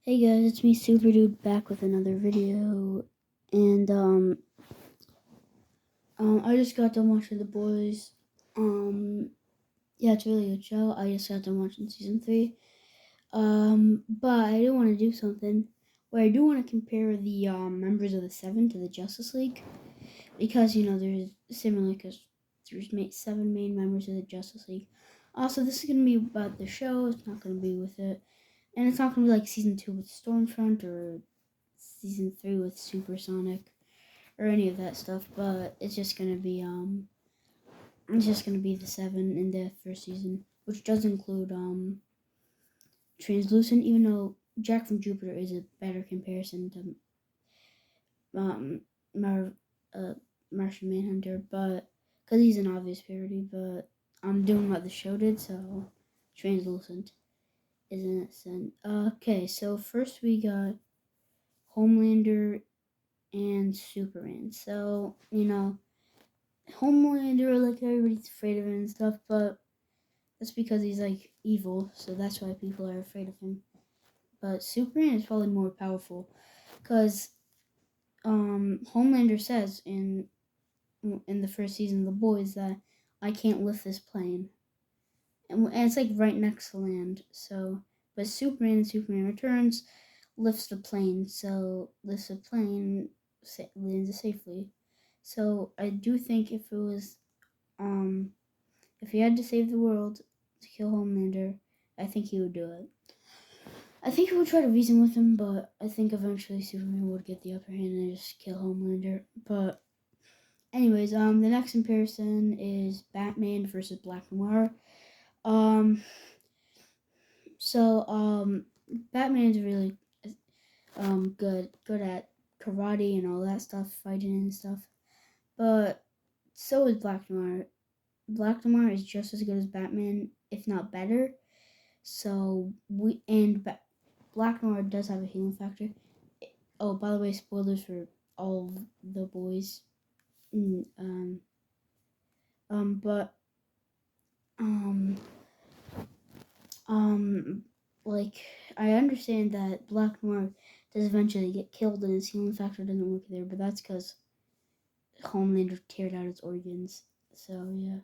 Hey guys, it's me Super Dude back with another video, and I just got done watching The Boys. Yeah, it's a really good show. I just got done watching season 3. But I do want to do something where I do want to compare the members of the Seven to the Justice League, because there's similar, because there's 7 main members of the Justice League. Also, this is gonna be about the show. It's not gonna be with it, and it's not gonna be like season 2 with Stormfront or season 3 with Supersonic or any of that stuff, but it's just gonna be the 7 in the first season, which does include Translucent, even though Jack from Jupiter is a better comparison to Mar- uh, Martian Manhunter, but because he's an obvious parody, but I'm doing what the show did, so Translucent isn't it? Okay, so first we got Homelander and Superman. So, Homelander, like, everybody's afraid of him and stuff, but that's because he's, like, evil, so that's why people are afraid of him. But Superman is probably more powerful, because Homelander says in the first season of The Boys that I can't lift this plane. And it's, like, right next to land, so, but Superman in Superman Returns lifts the plane, lands safely. So I do think if he had to save the world to kill Homelander, I think he would do it. I think he would try to reason with him, but I think eventually Superman would get the upper hand and just kill Homelander. But anyways, the next comparison is Batman versus Black Noir. Um, Batman's really good at karate and all that stuff, fighting and stuff. But so is Black Noir. Black Noir is just as good as Batman, if not better. So Black Noir does have a healing factor. Oh, by the way, spoilers for all of The Boys. But um, like, I understand that Black Noir does eventually get killed and his healing factor doesn't work there, but that's because Homelander teared out his organs. So yeah.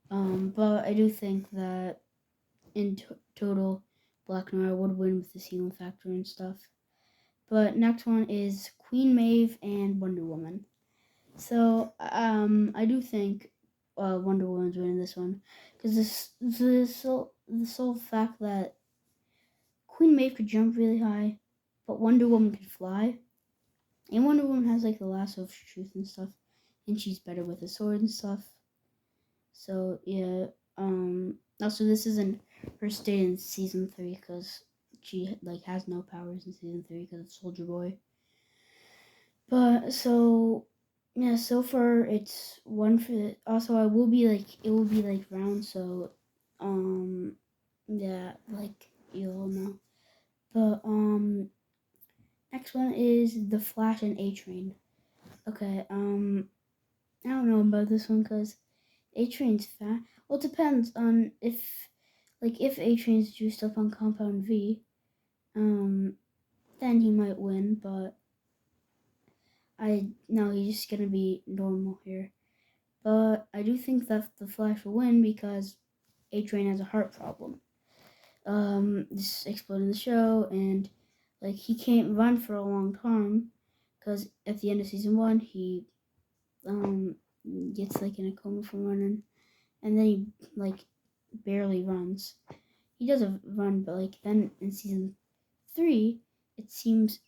But I do think that in total, Black Noir would win with his healing factor and stuff. But next one is Queen Maeve and Wonder Woman. So I do think Wonder Woman's winning this one, because the sole fact that Queen Maeve could jump really high, but Wonder Woman could fly, and Wonder Woman has, like, the lasso of truth and stuff, and she's better with a sword and stuff. So yeah. Also, this isn't her stay in season 3, because she, like, has no powers in season 3 because of Soldier Boy. But so yeah, so far it's one for. Also, it will be like round. So yeah, like, you all know. But next one is The Flash and A Train. Okay. I don't know about this one, because A Train's fat. Well, it depends on if A Train's juiced up on Compound V, then he might win. But he's just gonna be normal here. But I do think that the Flash will win because A Train has a heart problem. This exploded in the show, and, like, he can't run for a long time because at the end of season 1 he gets, like, in a coma from running, and then he, like, barely runs. He does a run, but, like, then in season 3 it seems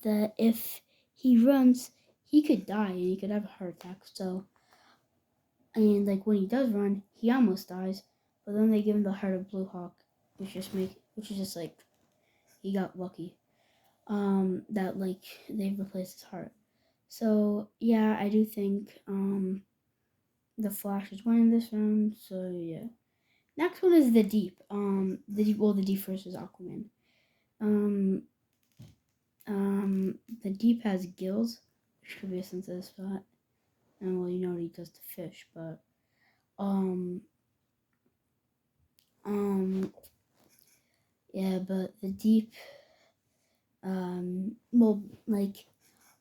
that if he runs he could die and he could have a heart attack. So, and, like, when he does run, he almost dies, but then they give him the heart of Blue Hawk, which is just like, he got lucky. That, like, they've replaced his heart. So yeah, I do think the Flash is winning this round. So yeah. Next one is the Deep. The Deep versus Aquaman. The Deep has gills, which could be a sensitive spot. And, well, you know what he does to fish, but yeah, but the Deep Well, like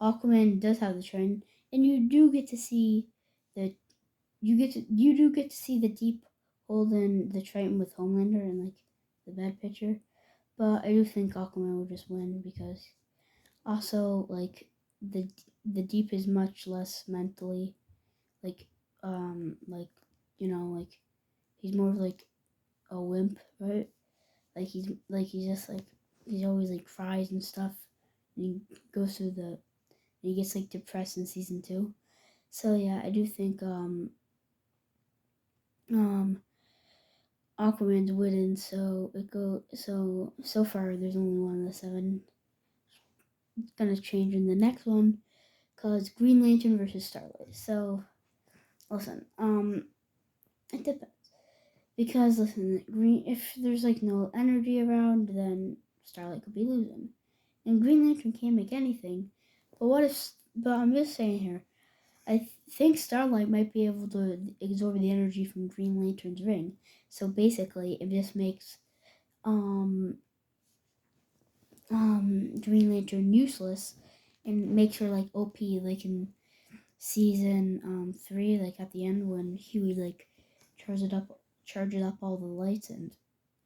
Aquaman does have the Trident, and you do get to see the you do get to see the deep holding the Triton with Homelander and like the bad picture. But I do think Aquaman will just win because also like the the deep is much less mentally like like like he's more of like a wimp, right? He's just like he's always like cries and stuff. And he goes through the and he gets like depressed in season 2. So yeah, I do think um Aquaman's winning. So it go so far. There's only one of the 7. It's gonna change in the next one because Green Lantern versus Starlight. So listen, it depends because listen, green if there's like no energy around, then Starlight could be losing, and Green Lantern can't make anything. But what if? But I'm just saying here. I think Starlight might be able to absorb the energy from Green Lantern's ring. So basically, it just makes um Green Lantern useless and makes her like OP like in season 3, like at the end when Huey like charges up all the lights and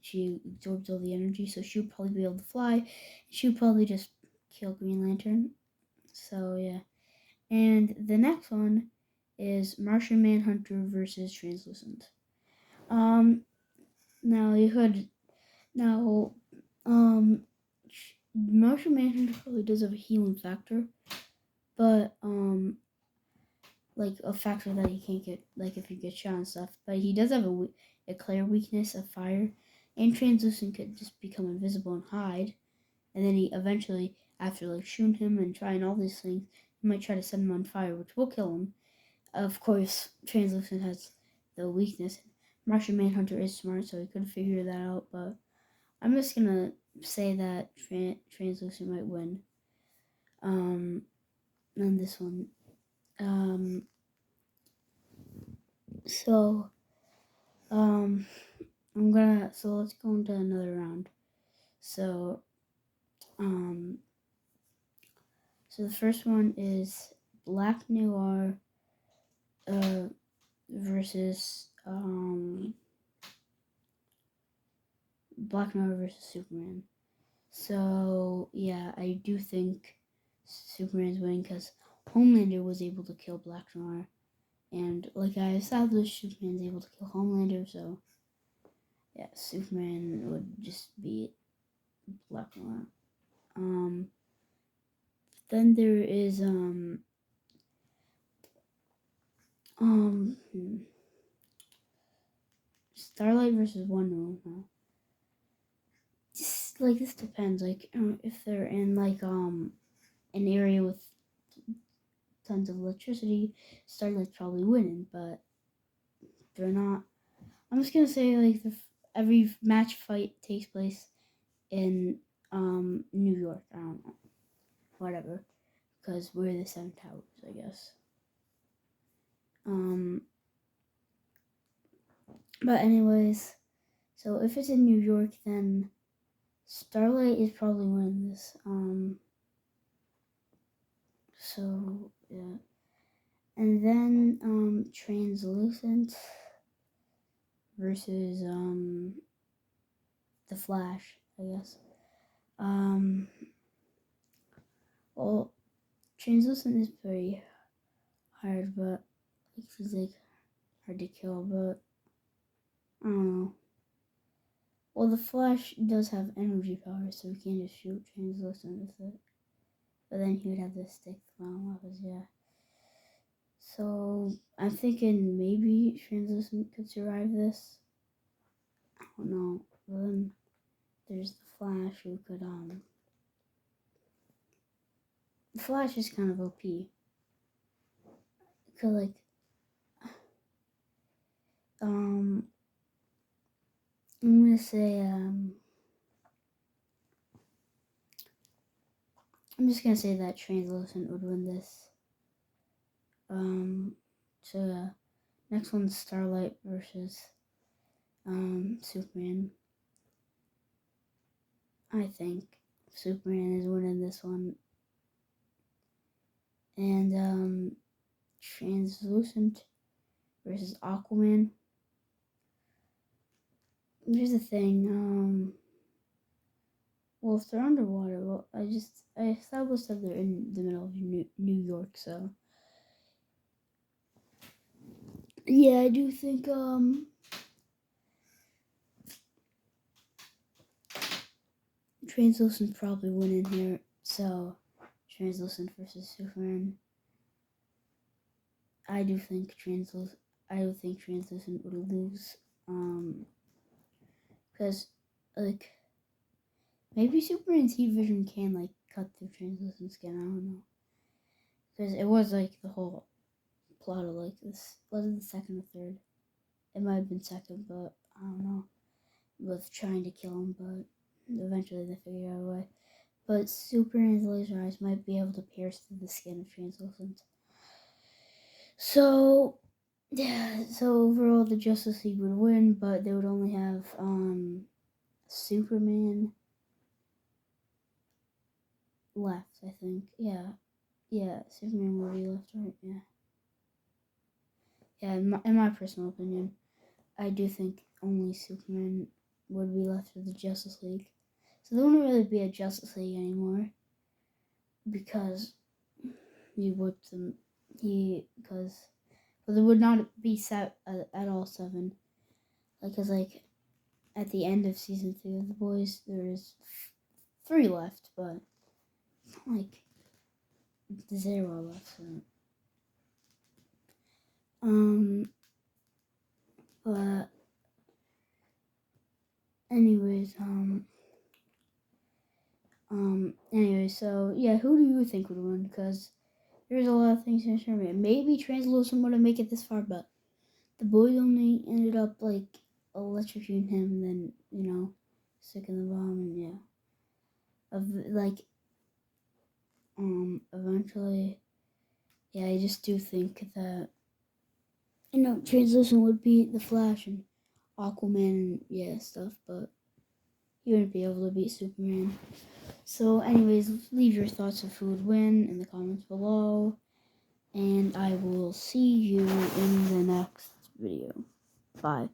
she absorbs all the energy, so she'll probably be able to fly. She'll probably just kill Green Lantern. So yeah. And the next one is Martian Manhunter versus Translucent. Um now you could now Martian Manhunter probably does have a healing factor, but like a factor that he can't get like if you get shot and stuff. But he does have a clear weakness of fire, and Translucent could just become invisible and hide. And then he eventually, after like shooting him and trying all these things, he might try to set him on fire, which will kill him. Of course, Translucent has the weakness. Martian Manhunter is smart, so he could figure that out. But I'm just gonna say that Translucent might win. On this one. Um, so um, so let's go into another round. So um, so the first one is Black Noir versus Black Noir versus Superman. So yeah, I do think Superman's winning because Homelander was able to kill Black Noir, and like I established, Superman's able to kill Homelander. So yeah, Superman would just beat Black Noir. Then there is um Starlight versus Wonder Woman. Just like this depends. Like if they're in like an area with tons of electricity, Starlight's probably winning. But they're not. I'm just gonna say like every match fight takes place in New York. I don't know, whatever, because we're the 7 Towers, I guess. But anyways, so if it's in New York, then Starlight is probably winning this. So yeah, and then Translucent versus the Flash, I guess. Um, well, Translucent is pretty hard, but he's like hard to kill. But I don't know. Well, the Flash does have energy power, so we can't just shoot Translucent with it. But then he would have to stick clown weapons, yeah. So I'm thinking maybe Translucent could survive this. I don't know. But then there's the Flash who could the Flash is kind of OP. Could like I'm gonna say I'm just gonna say that Translucent would win this. So next one's Starlight versus Superman. I think Superman is winning this one. And Translucent versus Aquaman. Here's the thing. Well, if they're underwater, well, I established that they're in the middle of New York, so yeah, I do think Translucent probably winning here. So Translucent versus Superman. I do think Translucent would lose. Because like maybe Superman's heat vision can like cut through Translucent skin. I don't know. Because it was like the whole plot of like this. Was it the second or third? It might have been second, but I don't know. With trying to kill him, but eventually they figured out a way. But Superman's laser eyes might be able to pierce through the skin of Translucent. So, yeah, so overall the Justice League would win, but they would only have Superman left, I think. Yeah, Superman would be left, right? Yeah, in my personal opinion, I do think only Superman would be left of the Justice League. So there wouldn't really be a Justice League anymore because it would not be set at all 7. Because at the end of season 2 of The Boys, there is 3 left, but like 0 left. So. But anyways, so yeah, who do you think would win? Because there's a lot of things in determine. Maybe Translucent would have make it this far, but the Boys only ended up like electrocuting him, and then sticking the bomb, and eventually, yeah, I just do think that Translucent would beat the Flash and Aquaman and stuff, but he wouldn't be able to beat Superman. So anyways, leave your thoughts of who would win in the comments below, and I will see you in the next video. Bye.